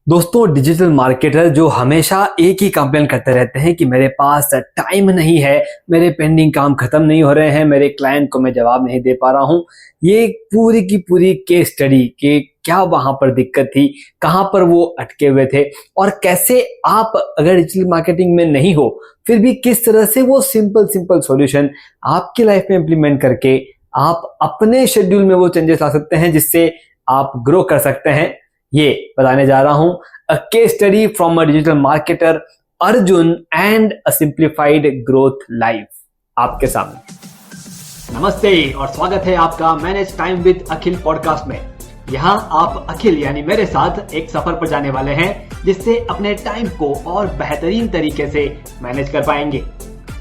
दोस्तों, digital marketer जो हमेशा एक ही कंप्लेन करते रहते हैं कि मेरे पास टाइम नहीं है, मेरे पेंडिंग काम खत्म नहीं हो रहे हैं, मेरे क्लाइंट को मैं जवाब नहीं दे पा रहा हूं। ये पूरी की पूरी केस स्टडी कि क्या वहां पर दिक्कत थी, कहां पर वो अटके हुए थे और कैसे आप अगर डिजिटल मार्केटिंग में नहीं हो फिर भी किस तरह से वो सिंपल सिंपल सॉल्यूशन आपकी लाइफ में इंप्लीमेंट करके आप अपने शेड्यूल में वो चेंजेस ला सकते हैं जिससे आप ग्रो कर सकते हैं, ये बताने जा रहा हूं। A case study from a digital marketer Arjun and a simplified growth life आपके सामने। नमस्ते और स्वागत है आपका manage time with Akhil podcast में। यहाँ आप अखिल यानी मेरे साथ एक सफर पर जाने वाले हैं जिससे अपने टाइम को और बेहतरीन तरीके से मैनेज कर पाएंगे।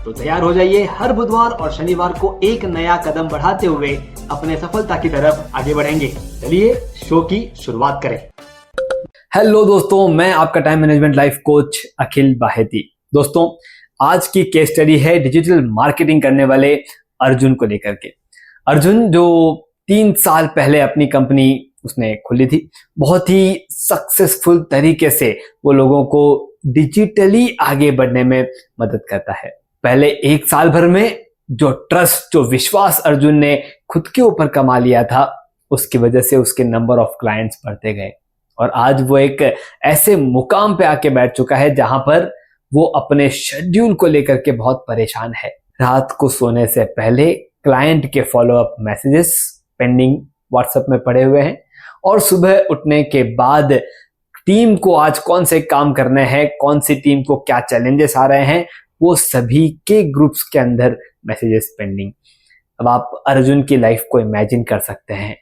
तो तैयार हो जाइए, हर बुधवार और शनिवार को एक नया कदम बढ़ाते हुए अपने सफलता की तरफ आगे बढ़ेंगे। चलिए शो की शुरुआत करें। हेलो दोस्तों, मैं आपका टाइम मैनेजमेंट लाइफ कोच अखिल बाहेती। दोस्तों, आज की केस स्टडी है डिजिटल मार्केटिंग करने वाले अर्जुन को लेकर के। अर्जुन जो 3 साल पहले अपनी कंपनी उसने खोली थी, बहुत ही सक्सेसफुल तरीके से वो लोगों को डिजिटली आगे बढ़ने में मदद करता है। पहले 1 साल भर में जो ट्रस्ट, जो विश्वास अर्जुन ने खुद के ऊपर कमा लिया था, उसकी वजह से उसके नंबर ऑफ क्लाइंट्स बढ़ते गए और आज वो एक ऐसे मुकाम पे आके बैठ चुका है जहां पर वो अपने शेड्यूल को लेकर के बहुत परेशान है। रात को सोने से पहले क्लाइंट के फॉलोअप मैसेजेस पेंडिंग व्हाट्सएप में पड़े हुए हैं और सुबह उठने के बाद टीम को आज कौन से काम करने हैं, कौन सी टीम को क्या चैलेंजेस आ रहे हैं, वो सभी के ग्रुप्स के अंदर मैसेजेस पेंडिंग। अब आप अर्जुन की लाइफ को इमेजिन कर सकते हैं।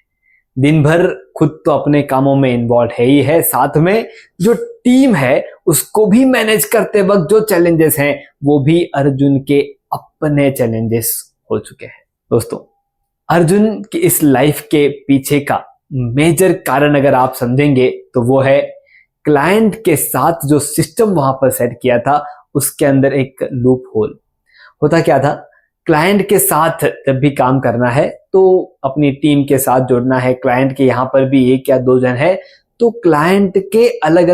दिन भर खुद तो अपने कामों में इन्वॉल्व है ही है, साथ में जो टीम है उसको भी मैनेज करते वक्त जो चैलेंजेस हैं वो भी अर्जुन के अपने चैलेंजेस हो चुके हैं। दोस्तों, अर्जुन की इस लाइफ के पीछे का मेजर कारण अगर आप समझेंगे तो वो है क्लाइंट के साथ जो सिस्टम वहां पर सेट किया था उसके अंदर एक लूप होल। होता क्या था, क्लाइंट के साथ जब भी काम करना है तो अपनी टीम के साथ जुड़ना है। क्लाइंट के यहाँ पर भी 1 या 2 जन है तो क्लाइंट के अलग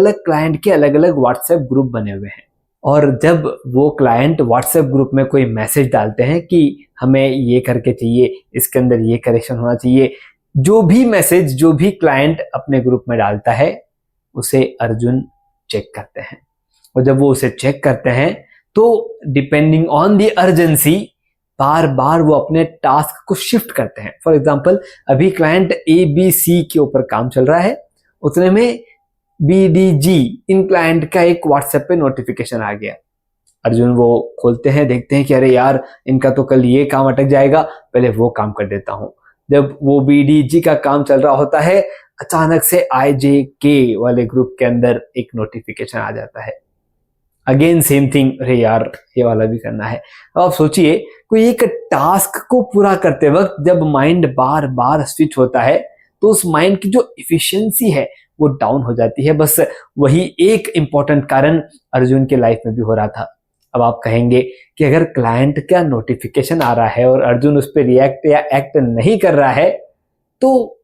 अलग व्हाट्सएप ग्रुप बने हुए हैं और जब वो क्लाइंट व्हाट्सएप ग्रुप में कोई मैसेज डालते हैं कि हमें ये करके चाहिए, इसके अंदर ये करेक्शन होना चाहिए, जो भी मैसेज जो भी क्लाइंट अपने ग्रुप में डालता है उसे अर्जुन चेक करते हैं और जब वो उसे चेक करते हैं तो डिपेंडिंग ऑन द अर्जेंसी बार बार वो अपने टास्क को शिफ्ट करते हैं। फॉर एग्जाम्पल, अभी क्लाइंट ABC के ऊपर काम चल रहा है, उतने में BDG इन क्लाइंट का एक व्हाट्सएप पे नोटिफिकेशन आ गया। अर्जुन वो खोलते हैं, देखते हैं कि अरे यार इनका तो कल ये काम अटक जाएगा, पहले वो काम कर देता हूं। जब वो BDG का काम चल रहा होता है, अचानक से IJK वाले ग्रुप के अंदर एक नोटिफिकेशन आ जाता है। अगेन सेम थिंग, अरे यार ये वाला भी करना है। अब आप सोचिए, कोई एक टास्क को पूरा करते वक्त जब माइंड बार बार स्विच होता है तो उस माइंड की जो इफिशियंसी है वो डाउन हो जाती है। बस वही एक इंपॉर्टेंट कारण अर्जुन के लाइफ में भी हो रहा था। अब आप कहेंगे कि अगर क्लाइंट का नोटिफिकेशन आ रहा है और अर्जुन उस पर रिएक्ट या एक्ट नहीं कर रहा है तो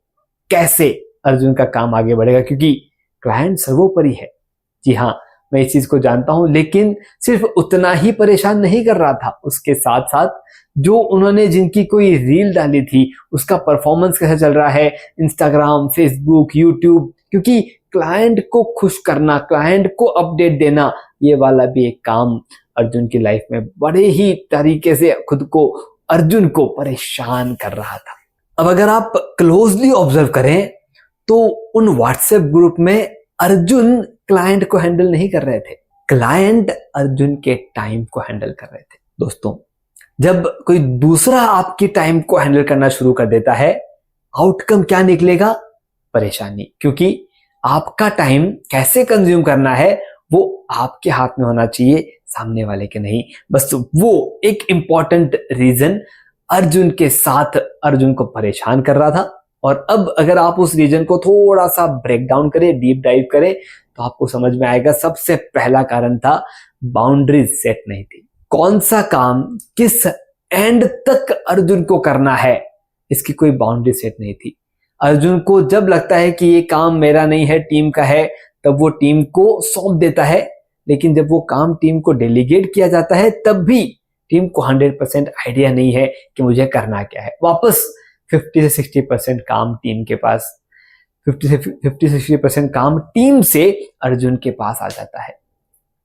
कैसे अर्जुन का काम आगे बढ़ेगा, क्योंकि क्लाइंट सर्वोपरि है। जी हाँ, मैं इस चीज को जानता हूं, लेकिन सिर्फ उतना ही परेशान नहीं कर रहा था, उसके साथ साथ जो उन्होंने जिनकी कोई रील डाली थी उसका परफॉर्मेंस कैसा चल रहा है, इंस्टाग्राम, फेसबुक, यूट्यूब, क्योंकि क्लाइंट को खुश करना, क्लाइंट को अपडेट देना, ये वाला भी एक काम अर्जुन की लाइफ में बड़े ही तरीके से खुद को, अर्जुन को परेशान कर रहा था। अब अगर आप क्लोजली ऑब्जर्व करें तो उन व्हाट्सएप ग्रुप में अर्जुन क्लाइंट को हैंडल नहीं कर रहे थे, क्लाइंट अर्जुन के टाइम को हैंडल कर रहे थे। दोस्तों, जब कोई दूसरा आपकी टाइम को हैंडल करना शुरू कर देता है, आउटकम क्या निकलेगा? परेशानी, क्योंकि आपका टाइम कैसे कंज्यूम करना है वो आपके हाथ में होना चाहिए, सामने वाले के नहीं। बस वो एक इंपॉर्टेंट रीजन अर्जुन के साथ अर्जुन को परेशान कर रहा था। और अब अगर आप उस रीजन को थोड़ा सा ब्रेक डाउन करें, डीप डाइव करें, तो आपको समझ में आएगा सबसे पहला कारण था बाउंड्रीज सेट नहीं थी। कौन सा काम किस एंड तक अर्जुन को करना है इसकी कोई बाउंड्री सेट नहीं थी। अर्जुन को जब लगता है कि ये काम मेरा नहीं है, टीम का है, तब वो टीम को सौंप देता है, लेकिन जब वो काम टीम को डेलीगेट किया जाता है तब भी टीम को 100% आइडिया नहीं है कि मुझे करना क्या है। वापस 50 से 60% काम टीम के पास, 50 से 60% काम टीम से अर्जुन के पास आ जाता है।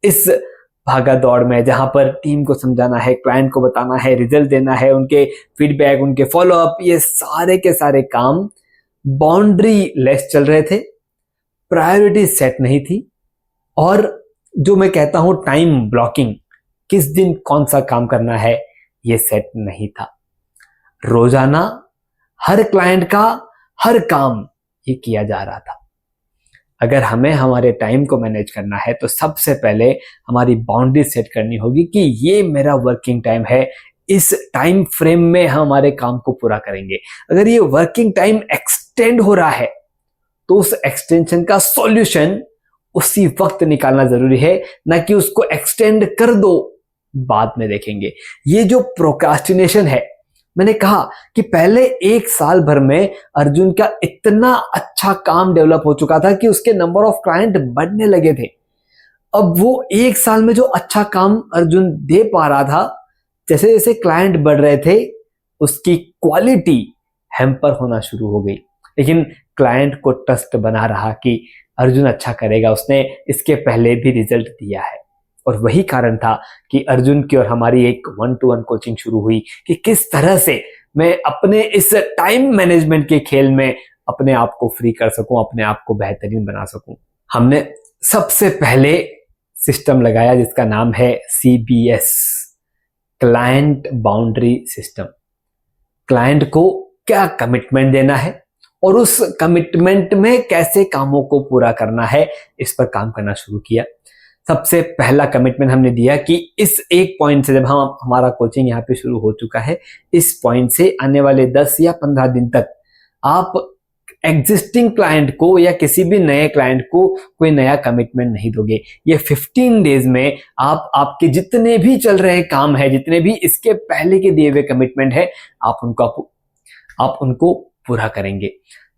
इस भागा दौड़ में जहां पर टीम को समझाना है, क्लाइंट को बताना है, रिजल्ट देना है, उनके फीडबैक, उनके फॉलोअप, ये सारे के सारे काम बाउंड्री लेस चल रहे थे, प्रायोरिटी सेट नहीं थी, और जो मैं कहता हूं टाइम ब्लॉकिंग, किस दिन कौन सा काम करना है, ये सेट नहीं था। रोजाना हर क्लाइंट का हर काम ये किया जा रहा था। अगर हमें हमारे टाइम को मैनेज करना है तो सबसे पहले हमारी बाउंड्री सेट करनी होगी कि ये मेरा वर्किंग टाइम है, इस टाइम फ्रेम में हम हमारे काम को पूरा करेंगे। अगर ये वर्किंग टाइम एक्सटेंड हो रहा है तो उस एक्सटेंशन का सॉल्यूशन उसी वक्त निकालना जरूरी है, ना कि उसको एक्सटेंड कर दो बाद में देखेंगे। ये जो प्रोक्रास्टिनेशन है, मैंने कहा कि पहले 1 साल भर में अर्जुन का इतना अच्छा काम डेवलप हो चुका था कि उसके नंबर ऑफ क्लाइंट बढ़ने लगे थे। अब वो 1 साल में जो अच्छा काम अर्जुन दे पा रहा था, जैसे जैसे क्लाइंट बढ़ रहे थे उसकी क्वालिटी हैम्पर होना शुरू हो गई। लेकिन क्लाइंट को ट्रस्ट बना रहा कि अर्जुन अच्छा करेगा, उसने इसके पहले भी रिजल्ट दिया है। और वही कारण था कि अर्जुन की और हमारी एक 1-to-1 कोचिंग शुरू हुई कि किस तरह से मैं अपने इस टाइम मैनेजमेंट के खेल में अपने आप को फ्री कर सकूं, अपने आप को बेहतरीन बना सकूं। हमने सबसे पहले सिस्टम लगाया जिसका नाम है CBS, client boundary system. Client को क्या कमिटमेंट देना है और उस कमिटमेंट में कैसे कामों को पूरा करना है, इस पर काम करना शुरू किया। सबसे पहला कमिटमेंट हमने दिया कि इस एक पॉइंट से, जब हम हमारा कोचिंग यहाँ पे शुरू हो चुका है, इस पॉइंट से आने वाले 10 या 15 दिन तक आप एग्जिस्टिंग क्लाइंट को या किसी भी नए क्लाइंट को कोई नया कमिटमेंट नहीं दोगे। ये 15 डेज में आप आपके जितने भी चल रहे काम है, जितने भी इसके पहले के दिए हुए कमिटमेंट है, आप उनको पूरा करेंगे।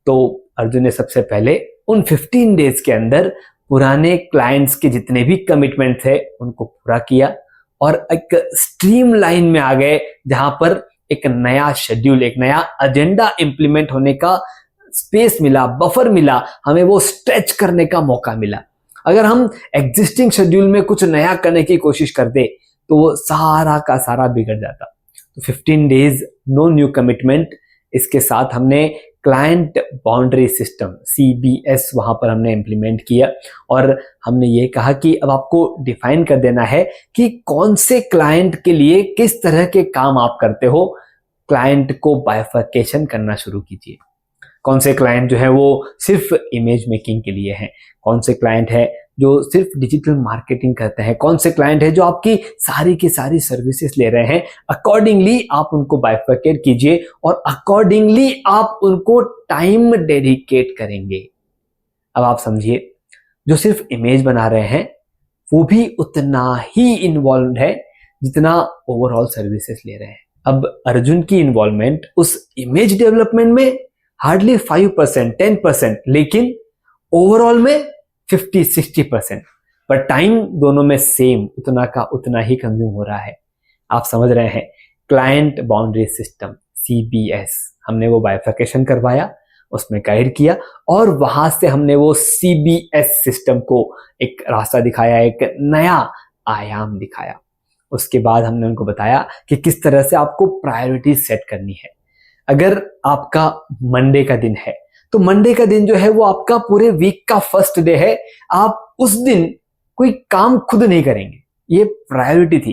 तो अर्जुन ने सबसे पहले उन 15 डेज के अंदर पुराने क्लाइंट्स के जितने भी कमिटमेंट थे उनको पूरा किया और एक स्ट्रीम लाइन में आ गए, जहां पर एक नया शेड्यूल, एक नया एजेंडा इंप्लीमेंट होने का स्पेस मिला, बफर मिला, हमें वो स्ट्रेच करने का मौका मिला। अगर हम एग्जिस्टिंग शेड्यूल में कुछ नया करने की कोशिश करते तो वो सारा का सारा बिगड़ जाता। तो 15 डेज नो न्यू कमिटमेंट, इसके साथ हमने क्लाइंट बाउंड्री सिस्टम CBS वहां पर हमने इंप्लीमेंट किया और हमने ये कहा कि अब आपको डिफाइन कर देना है कि कौन से क्लाइंट के लिए किस तरह के काम आप करते हो। क्लाइंट को बाइफर्केशन करना शुरू कीजिए। कौन से क्लाइंट जो है वो सिर्फ इमेज मेकिंग के लिए हैं, कौन से क्लाइंट है जो सिर्फ डिजिटल मार्केटिंग करते हैं, कौन से क्लाइंट है जो आपकी सारी की सारी सर्विसेज ले रहे हैं। अकॉर्डिंगली आप उनको बाइफर्केट कीजिए और अकॉर्डिंगली आप उनको टाइम डेडिकेट करेंगे। अब आप समझिए, जो सिर्फ इमेज बना रहे हैं वो भी उतना ही इन्वॉल्व है जितना ओवरऑल सर्विसेज ले रहे हैं। अब अर्जुन की इन्वॉल्वमेंट उस इमेज डेवलपमेंट में हार्डली 5%, 10%, लेकिन ओवरऑल में 50-60%, पर टाइम दोनों में सेम, उतना का उतना ही कंज्यूम हो रहा है। आप समझ रहे हैं। क्लाइंट बाउंड्री सिस्टम CBS हमने वो बाइफर्केशन करवाया, उसमें गाइड किया और वहां से हमने वो CBS सिस्टम को एक रास्ता दिखाया, एक नया आयाम दिखाया। उसके बाद हमने उनको बताया कि किस तरह से आपको प्रायोरिटी सेट करनी है। अगर आपका मंडे का दिन है तो मंडे का दिन जो है वो आपका पूरे वीक का फर्स्ट डे है। आप उस दिन कोई काम खुद नहीं करेंगे। ये प्रायोरिटी थी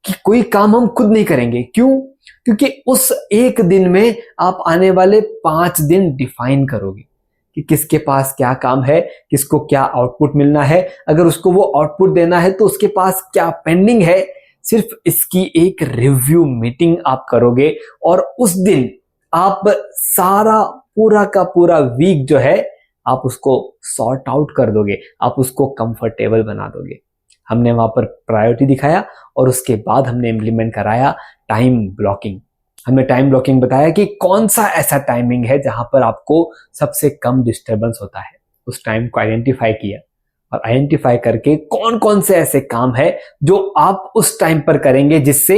कि कोई काम हम खुद नहीं करेंगे। क्यों? क्योंकि उस एक दिन में आप आने वाले 5 दिन डिफाइन करोगे कि किसके पास क्या काम है, किसको क्या आउटपुट मिलना है, अगर उसको वो आउटपुट देना है तो उसके पास क्या पेंडिंग है। सिर्फ इसकी एक रिव्यू मीटिंग आप करोगे और उस दिन आप सारा पूरा का पूरा वीक जो है आप उसको सॉर्ट आउट कर दोगे, आप उसको कंफर्टेबल बना दोगे। हमने वहां पर प्रायोरिटी दिखाया और उसके बाद हमने इम्प्लीमेंट कराया टाइम ब्लॉकिंग। हमने टाइम ब्लॉकिंग बताया कि कौन सा ऐसा टाइमिंग है जहां पर आपको सबसे कम डिस्टर्बेंस होता है। उस टाइम को आइडेंटिफाई किया, और आइडेंटिफाई करके कौन कौन से ऐसे काम है जो आप उस टाइम पर करेंगे जिससे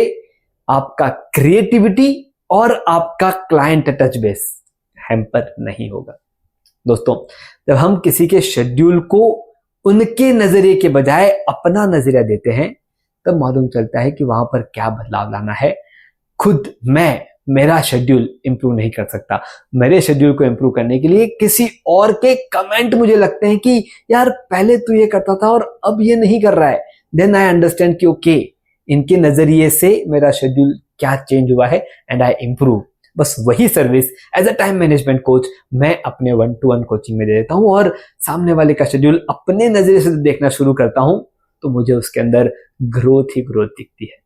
आपका क्रिएटिविटी और आपका क्लाइंट टच बेस हैम्पर नहीं होगा। दोस्तों, जब हम किसी के शेड्यूल को उनके नजरिए के बजाय अपना नजरिया देते हैं तब मालूम चलता है कि वहां पर क्या बदलाव लाना है। खुद मेरा शेड्यूल इंप्रूव नहीं कर सकता। मेरे शेड्यूल को इंप्रूव करने के लिए किसी और के कमेंट मुझे लगते हैं कि यार पहले तू ये करता था और अब ये नहीं कर रहा है। देन आई अंडरस्टैंड कि ओके, इनके नजरिए से मेरा शेड्यूल क्या चेंज हुआ है एंड आई इंप्रूव। बस वही service as a time management coach मैं अपने 1-to-1 कोचिंग में दे देता हूं और सामने वाले का शेड्यूल अपने नजरिए से देखना शुरू करता हूं तो मुझे उसके अंदर ग्रोथ ही ग्रोथ दिखती है।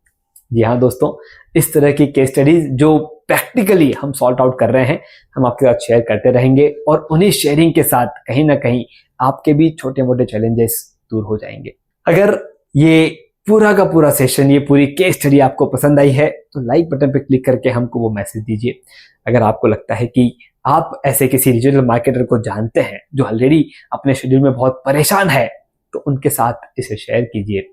जी हाँ दोस्तों, इस तरह की केस स्टडीज जो प्रैक्टिकली हम सॉल्ट आउट कर रहे हैं हम आपके साथ शेयर करते रहेंगे और उन्हीं शेयरिंग के साथ कहीं ना कहीं आपके भी छोटे मोटे चैलेंजेस दूर हो जाएंगे। अगर ये पूरा का पूरा सेशन, ये पूरी केस स्टडी आपको पसंद आई है तो लाइक बटन पे क्लिक करके हमको वो मैसेज दीजिए। अगर आपको लगता है कि आप ऐसे किसी डिजिटल मार्केटर को जानते हैं जो ऑलरेडी अपने शेड्यूल में बहुत परेशान है तो उनके साथ इसे शेयर कीजिए।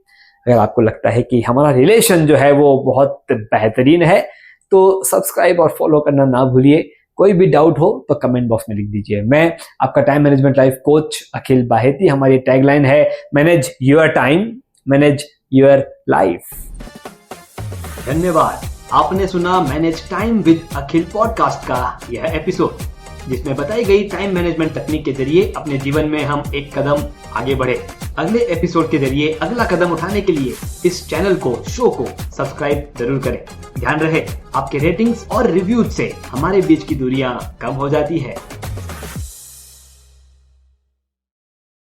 अगर आपको लगता है कि हमारा रिलेशन जो है वो बहुत बेहतरीन है तो सब्सक्राइब और फॉलो करना ना भूलिए। कोई भी डाउट हो तो कमेंट बॉक्स में लिख दीजिए। मैं आपका टाइम मैनेजमेंट लाइफ कोच अखिल बाहेती। हमारी टैगलाइन है manage your time, manage your life. धन्यवाद। आपने सुना manage time with Akhil podcast का यह एपिसोड, जिसमें बताई गई टाइम मैनेजमेंट तकनीक के जरिए अपने जीवन में हम एक कदम आगे बढ़े। अगले एपिसोड के जरिए अगला कदम उठाने के लिए इस चैनल को, शो को सब्सक्राइब जरूर करें। ध्यान रहे, आपके रेटिंग्स और रिव्यूज से हमारे बीच की दूरियां कम हो जाती है।